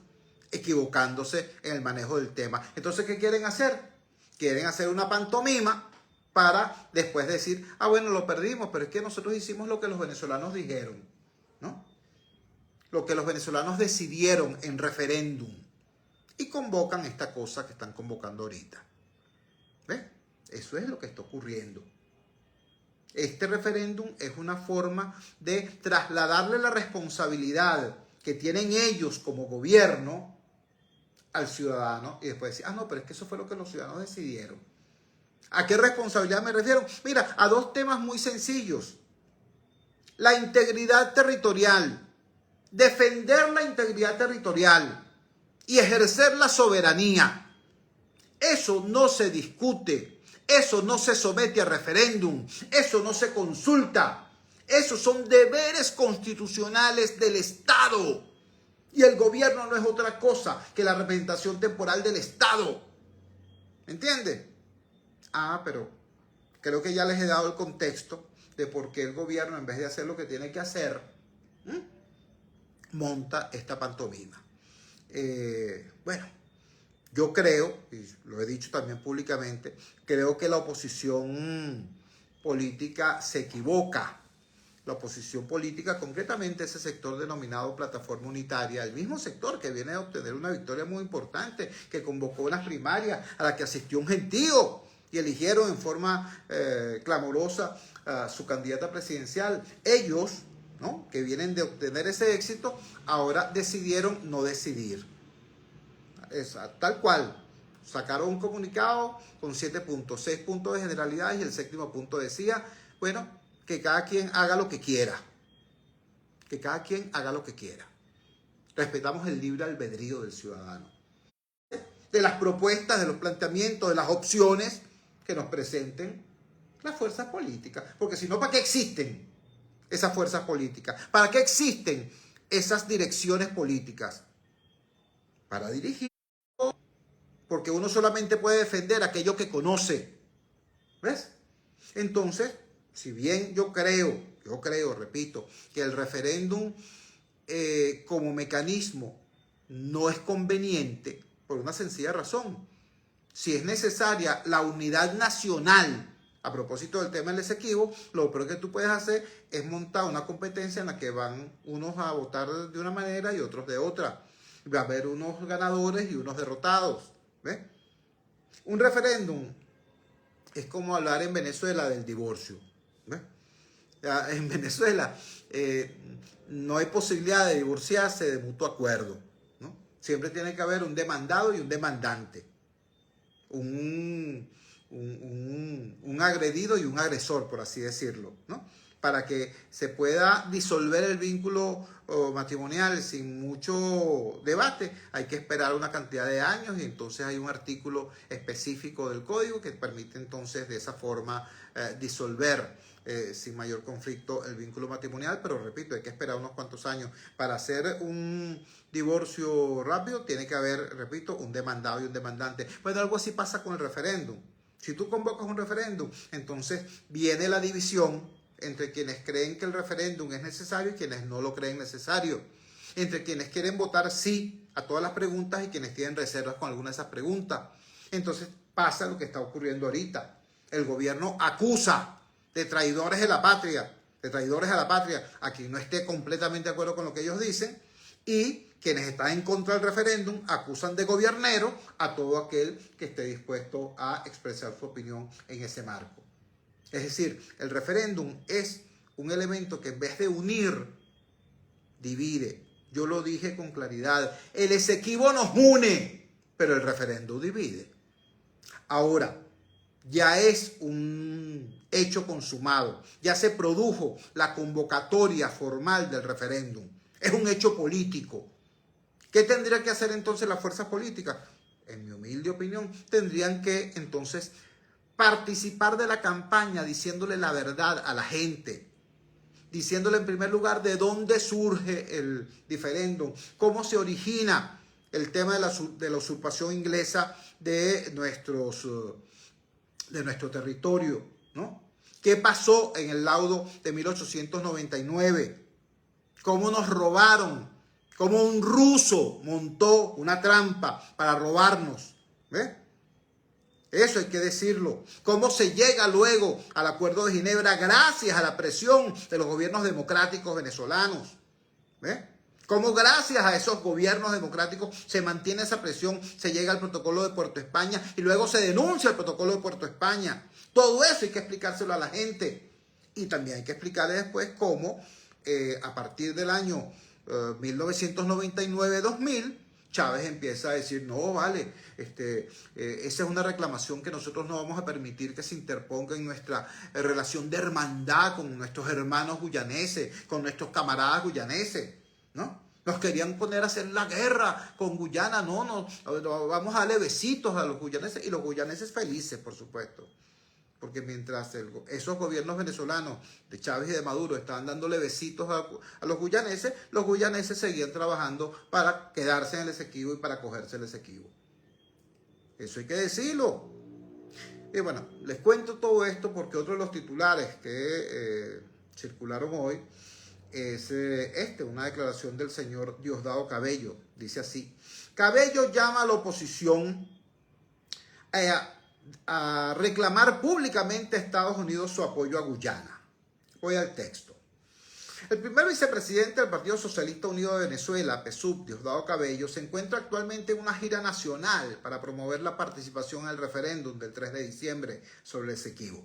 equivocándose en el manejo del tema. Entonces, ¿qué quieren hacer? Quieren hacer una pantomima para después decir, ah, bueno, lo perdimos, pero es que nosotros hicimos lo que los venezolanos dijeron, ¿no? Lo que los venezolanos decidieron en referéndum. Y convocan esta cosa que están convocando ahorita. ¿Ves? Eso es lo que está ocurriendo. Este referéndum es una forma de trasladarle la responsabilidad que tienen ellos como gobierno al ciudadano y después decir, ah, no, pero es que eso fue lo que los ciudadanos decidieron. ¿A qué responsabilidad me refiero? Mira, a dos temas muy sencillos. La integridad territorial. Defender la integridad territorial y ejercer la soberanía. Eso no se discute. Eso no se somete a referéndum. Eso no se consulta. Esos son deberes constitucionales del Estado. Y el gobierno no es otra cosa que la representación temporal del Estado. ¿Entiende? Ah, pero creo que ya les he dado el contexto de por qué el gobierno, en vez de hacer lo que tiene que hacer, monta esta pantomima. Bueno, yo creo, y lo he dicho también públicamente, creo que la oposición política se equivoca. La oposición política, concretamente ese sector denominado Plataforma Unitaria, el mismo sector que viene a obtener una victoria muy importante, que convocó unas primarias a las que asistió un gentío y eligieron en forma clamorosa a su candidata presidencial. Ellos, ¿no?, que vienen de obtener ese éxito, ahora decidieron no decidir. Tal cual. Sacaron un comunicado con 7 puntos, 6 puntos de generalidades y el séptimo punto decía, bueno, que cada quien haga lo que quiera. Que cada quien haga lo que quiera. Respetamos el libre albedrío del ciudadano. De las propuestas, de los planteamientos, de las opciones que nos presenten las fuerzas políticas. Porque si no, ¿para qué existen esas fuerzas políticas? ¿Para qué existen esas direcciones políticas? Para dirigir. Porque uno solamente puede defender aquello que conoce. ¿Ves? Entonces, si bien yo creo, repito, que el referéndum como mecanismo no es conveniente por una sencilla razón. Si es necesaria la unidad nacional, a propósito del tema del Esequibo, lo peor que tú puedes hacer es montar una competencia en la que van unos a votar de una manera y otros de otra. Va a haber unos ganadores y unos derrotados. ¿Ves? Un referéndum es como hablar en Venezuela del divorcio. ¿Ves? En Venezuela no hay posibilidad de divorciarse de mutuo acuerdo, ¿no? Siempre tiene que haber un demandado y un demandante. Un agredido y un agresor, por así decirlo, ¿no? Para que se pueda disolver el vínculo matrimonial sin mucho debate, hay que esperar una cantidad de años y entonces hay un artículo específico del código que permite entonces de esa forma disolver sin mayor conflicto el vínculo matrimonial, pero repito, hay que esperar unos cuantos años. Para hacer un divorcio rápido tiene que haber, repito, un demandado y un demandante. Bueno, algo así pasa con el referéndum. Si tú convocas un referéndum, entonces viene la división entre quienes creen que el referéndum es necesario y quienes no lo creen necesario. Entre quienes quieren votar sí a todas las preguntas y quienes tienen reservas con alguna de esas preguntas. Entonces pasa lo que está ocurriendo ahorita. El gobierno acusa de traidores de la patria, a quien no esté completamente de acuerdo con lo que ellos dicen, y quienes están en contra del referéndum acusan de gobiernero a todo aquel que esté dispuesto a expresar su opinión en ese marco. Es decir, el referéndum es un elemento que en vez de unir, divide. Yo lo dije con claridad, el Esequibo nos une, pero el referéndum divide. Ahora, ya es un hecho consumado, ya se produjo la convocatoria formal del referéndum, es un hecho político. ¿Qué tendría que hacer entonces las fuerzas políticas? En mi humilde opinión, tendrían que entonces participar de la campaña diciéndole la verdad a la gente, diciéndole en primer lugar de dónde surge el diferéndum, cómo se origina el tema de la usurpación inglesa de nuestro territorio, ¿no? ¿Qué pasó en el laudo de 1899? ¿Cómo nos robaron? ¿Cómo un ruso montó una trampa para robarnos? ¿Ves? Eso hay que decirlo. ¿Cómo se llega luego al Acuerdo de Ginebra gracias a la presión de los gobiernos democráticos venezolanos? ¿Ves? ¿Cómo gracias a esos gobiernos democráticos se mantiene esa presión, se llega al protocolo de Puerto España y luego se denuncia el protocolo de Puerto España? Todo eso hay que explicárselo a la gente. Y también hay que explicarle después cómo a partir del año 1999-2000, Chávez empieza a decir, no, vale, esa es una reclamación que nosotros no vamos a permitir que se interponga en nuestra relación de hermandad con nuestros hermanos guyaneses, con nuestros camaradas guyaneses, ¿no? Nos querían poner a hacer la guerra con Guyana, no, vamos a darle besitos a los guyaneses, y los guyaneses felices, por supuesto. Porque mientras esos gobiernos venezolanos de Chávez y de Maduro estaban dándole besitos a los guyaneses seguían trabajando para quedarse en el Esequibo y para cogerse el Esequibo. Eso hay que decirlo. Y bueno, les cuento todo esto porque otro de los titulares que circularon hoy es una declaración del señor Diosdado Cabello. Dice así: Cabello llama a la oposición a reclamar públicamente a Estados Unidos su apoyo a Guyana. Voy al texto. El primer vicepresidente del Partido Socialista Unido de Venezuela, PSUV, Diosdado Cabello, se encuentra actualmente en una gira nacional para promover la participación en el referéndum del 3 de diciembre sobre el Esequibo.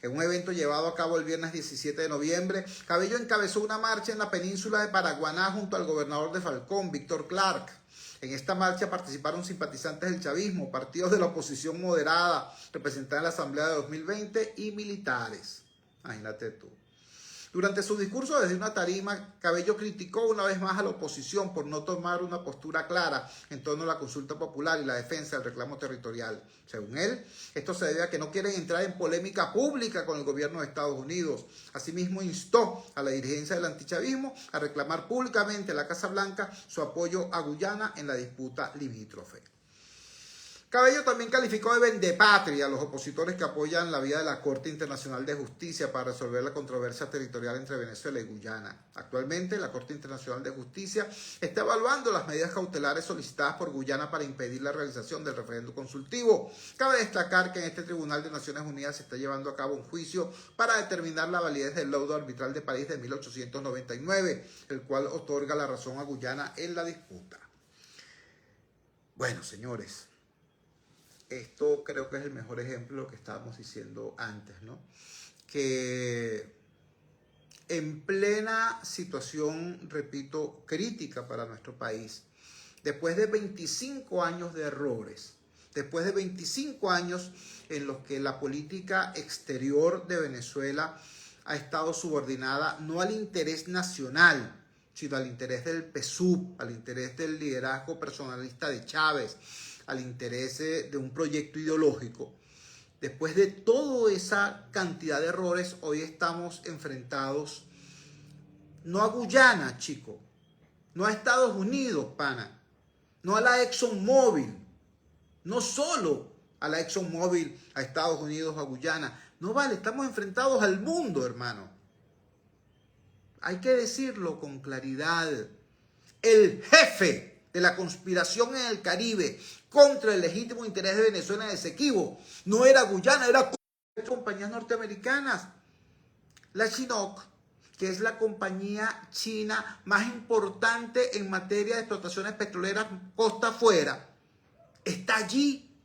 En un evento llevado a cabo el viernes 17 de noviembre, Cabello encabezó una marcha en la península de Paraguaná junto al gobernador de Falcón, Víctor Clark. En esta marcha participaron simpatizantes del chavismo, partidos de la oposición moderada representada en la Asamblea de 2020 y militares. Imagínate tú. Durante su discurso desde una tarima, Cabello criticó una vez más a la oposición por no tomar una postura clara en torno a la consulta popular y la defensa del reclamo territorial. Según él, esto se debe a que no quieren entrar en polémica pública con el gobierno de Estados Unidos. Asimismo, instó a la dirigencia del antichavismo a reclamar públicamente a la Casa Blanca su apoyo a Guyana en la disputa limítrofe. Cabello también calificó de vendepatria a los opositores que apoyan la vía de la Corte Internacional de Justicia para resolver la controversia territorial entre Venezuela y Guyana. Actualmente, la Corte Internacional de Justicia está evaluando las medidas cautelares solicitadas por Guyana para impedir la realización del referéndum consultivo. Cabe destacar que en este Tribunal de Naciones Unidas se está llevando a cabo un juicio para determinar la validez del laudo arbitral de París de 1899, el cual otorga la razón a Guyana en la disputa. Bueno, señores, esto creo que es el mejor ejemplo de lo que estábamos diciendo antes, ¿no? Que en plena situación, repito, crítica para nuestro país, después de 25 años de errores, después de 25 años en los que la política exterior de Venezuela ha estado subordinada no al interés nacional, sino al interés del PSUV, al interés del liderazgo personalista de Chávez, al interés de un proyecto ideológico. Después de toda esa cantidad de errores, hoy estamos enfrentados no a Guyana, chico, no a Estados Unidos, pana, no a la ExxonMobil, no solo a la ExxonMobil, a Estados Unidos, a Guyana. No vale, estamos enfrentados al mundo, hermano. Hay que decirlo con claridad. El jefe de la conspiración en el Caribe contra el legítimo interés de Venezuela en el Esequibo no era Guyana, era compañías norteamericanas. La Chinook, que es la compañía china más importante en materia de explotaciones petroleras costa afuera, está allí.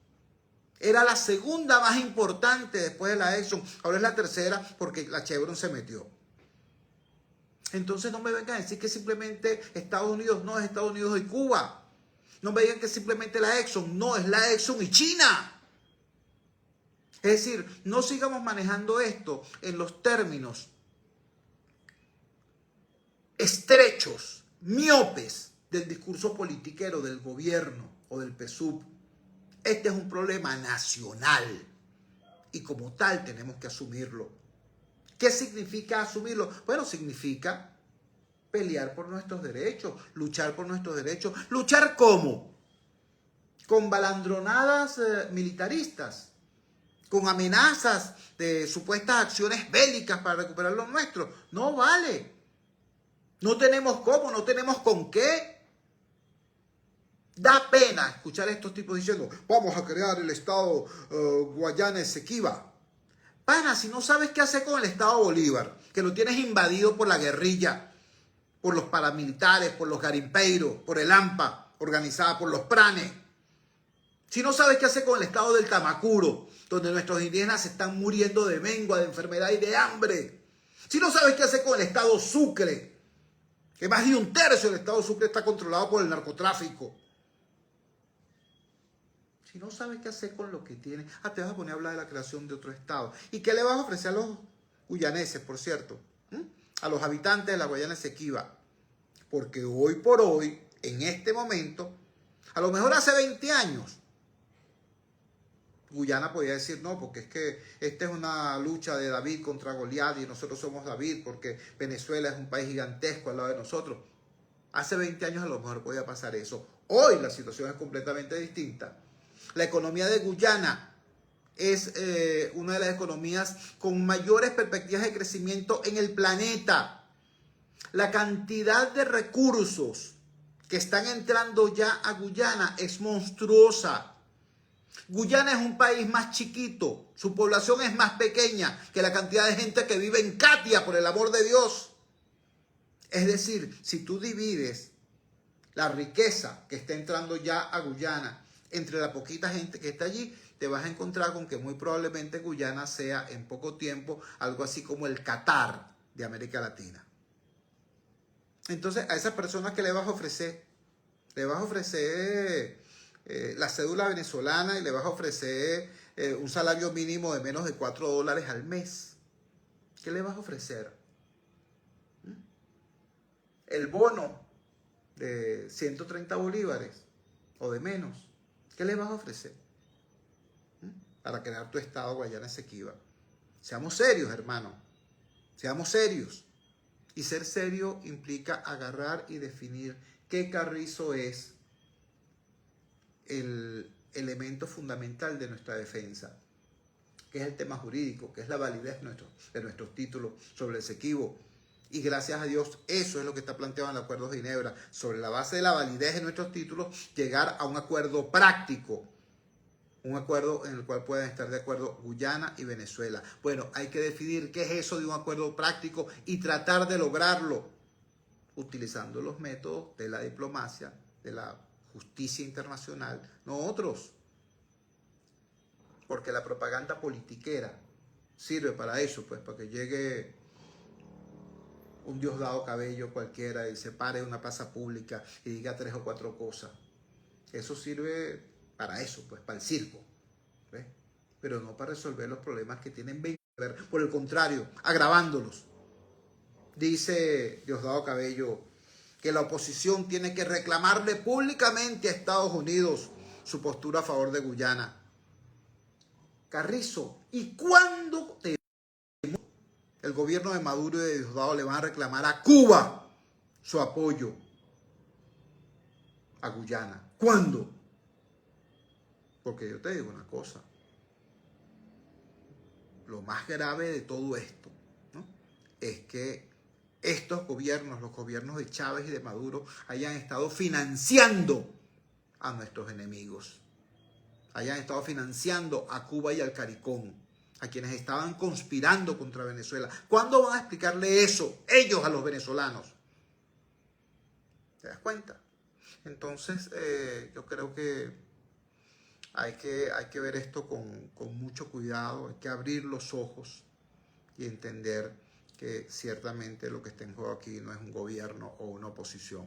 Era la segunda más importante después de la Exxon, ahora es la tercera porque la Chevron se metió. Entonces no me vengan a decir que simplemente Estados Unidos no es Estados Unidos y Cuba. No me digan que simplemente la Exxon, no, es la Exxon y China. Es decir, no sigamos manejando esto en los términos estrechos, miopes del discurso politiquero del gobierno o del PSUV. Este es un problema nacional. y como tal tenemos que asumirlo. ¿Qué significa asumirlo? Bueno, significa pelear por nuestros derechos, luchar por nuestros derechos. ¿Luchar cómo? Con balandronadas militaristas, con amenazas de supuestas acciones bélicas para recuperar lo nuestro. No vale. No tenemos cómo, no tenemos con qué. Da pena escuchar a estos tipos diciendo, vamos a crear el Estado Guayana Esequiba. Pana, si no sabes qué hacer con el Estado Bolívar, que lo tienes invadido por la guerrilla, por los paramilitares, por los garimpeiros, por el AMPA, organizada por los pranes. Si no sabes qué hacer con el Estado del Tamacuro, donde nuestros indígenas se están muriendo de mengua, de enfermedad y de hambre. Si no sabes qué hacer con el Estado Sucre, que más de un tercio del Estado Sucre está controlado por el narcotráfico. Si no sabes qué hacer con lo que tienes, te vas a poner a hablar de la creación de otro Estado. ¿Y qué le vas a ofrecer a los guyaneses, por cierto? A los habitantes de la Guayana Esequiba. Porque hoy por hoy, en este momento, a lo mejor hace 20 años, Guyana podía decir, no, porque es que esta es una lucha de David contra Goliat y nosotros somos David porque Venezuela es un país gigantesco al lado de nosotros. Hace 20 años a lo mejor podía pasar eso. Hoy la situación es completamente distinta. La economía de Guyana es una de las economías con mayores perspectivas de crecimiento en el planeta. La cantidad de recursos que están entrando ya a Guyana es monstruosa. Guyana es un país más chiquito, su población es más pequeña que la cantidad de gente que vive en Catia, por el amor de Dios. Es decir, si tú divides la riqueza que está entrando ya a Guyana entre la poquita gente que está allí, te vas a encontrar con que muy probablemente Guyana sea en poco tiempo algo así como el Qatar de América Latina. Entonces, a esas personas, ¿qué le vas a ofrecer? Le vas a ofrecer la cédula venezolana y le vas a ofrecer un salario mínimo de menos de $4 al mes. ¿Qué le vas a ofrecer? El bono de 130 bolívares o de menos. ¿Qué le vas a ofrecer? Para crear tu Estado Guayana Esequiba. Seamos serios, hermano. Seamos serios. Y ser serio implica agarrar y definir qué carrizo es el elemento fundamental de nuestra defensa, que es el tema jurídico, que es la validez de nuestros títulos sobre el Esequibo. Y gracias a Dios, eso es lo que está planteado en el Acuerdo de Ginebra. Sobre la base de la validez de nuestros títulos, llegar a un acuerdo práctico. Un acuerdo en el cual puedan estar de acuerdo Guyana y Venezuela. Bueno, hay que definir qué es eso de un acuerdo práctico y tratar de lograrlo utilizando los métodos de la diplomacia, de la justicia internacional, no otros. Porque la propaganda politiquera sirve para eso, pues, para que llegue un Diosdado Cabello cualquiera y se pare en una plaza pública y diga 3 o 4 cosas. Eso sirve para eso, pues, para el circo, ¿ves? Pero no para resolver los problemas que tienen que ver, por el contrario, agravándolos. Dice Diosdado Cabello que la oposición tiene que reclamarle públicamente a Estados Unidos su postura a favor de Guyana. Carrizo, ¿y cuándo el gobierno de Maduro y de Diosdado le van a reclamar a Cuba su apoyo a Guyana? ¿Cuándo? Porque yo te digo una cosa, lo más grave de todo esto, ¿no?, es que estos gobiernos, los gobiernos de Chávez y de Maduro, hayan estado financiando a nuestros enemigos, hayan estado financiando a Cuba y al CARICOM, a quienes estaban conspirando contra Venezuela. ¿Cuándo van a explicarle eso ellos a los venezolanos? ¿Te das cuenta? Entonces, yo creo que hay que ver esto con mucho cuidado, hay que abrir los ojos y entender que ciertamente lo que está en juego aquí no es un gobierno o una oposición.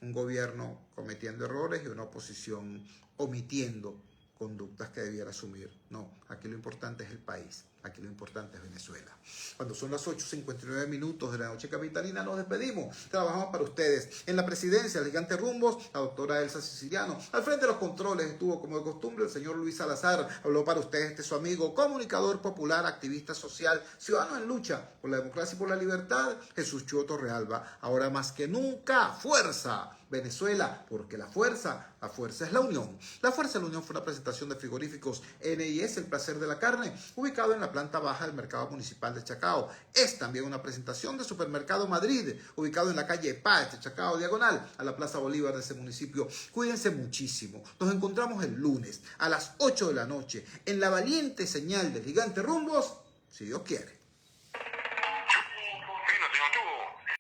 Un gobierno cometiendo errores y una oposición omitiendo conductas que debiera asumir. No, aquí lo importante es el país. Aquí lo importante es Venezuela. Cuando son las 8:59 minutos de la noche capitalina, nos despedimos. Trabajamos para ustedes. En la presidencia, el gigante Rumbos, la doctora Elsa Siciliano. Al frente de los controles estuvo, como de costumbre, el señor Luis Salazar. Habló para ustedes su amigo, comunicador popular, activista social, ciudadano en lucha por la democracia y por la libertad, Jesús Chuo Torrealba. Ahora más que nunca, fuerza Venezuela, porque la fuerza es la unión. La fuerza de la unión fue una presentación de frigoríficos N&S, el placer de la carne, ubicado en la planta baja del mercado municipal de Chacao. Es también una presentación de Supermercado Madrid, ubicado en la calle Paz de Chacao, diagonal a la Plaza Bolívar de ese municipio. Cuídense muchísimo. Nos encontramos el lunes a las 8 de la noche en la valiente señal del gigante Rumbos, si Dios quiere.